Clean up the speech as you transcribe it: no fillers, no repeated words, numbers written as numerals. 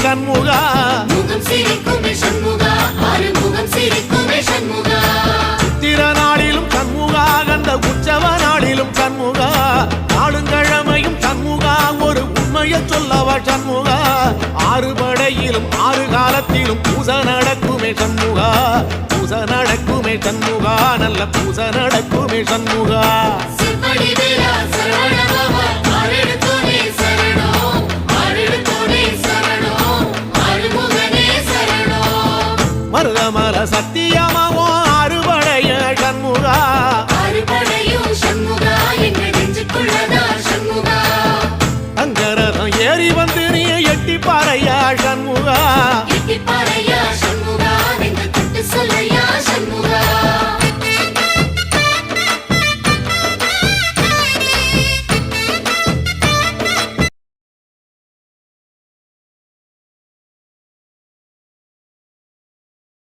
சண்முகா முகம் சிரிக்குமே சண்முகா ஆறுமுகம் சிரிக்குமே சண்முகா சித்திர நாளிலும் சண்முகா கந்த உற்சவ நாளிலும் சண்முகா நாளுங்கிழமையும் சண்முகா ஒரு உண்மையை சொல்லவா சண்முகா ஆறு படையிலும் ஆறு காலத்திலும் பூசை நடக்குமே சண்முகா பூசை நடக்குமே சண்முகா நல்ல பூசை நடக்குமே சண்முகா சிவடி வேலா சரவணபவா ஆரெடுத்தோனே சரணம் ஆரெடுத்தோனே சரணம் ஆறுமுகனே சரணம் மருதமல சத்தியமாவோ ஆறுபடைய சண்முகா ஆறுபடையும் சண்முகா எங்கள் நெஞ்சுக்குள்ளதா சண்முகா அங்கரதம் ஏறி வந்து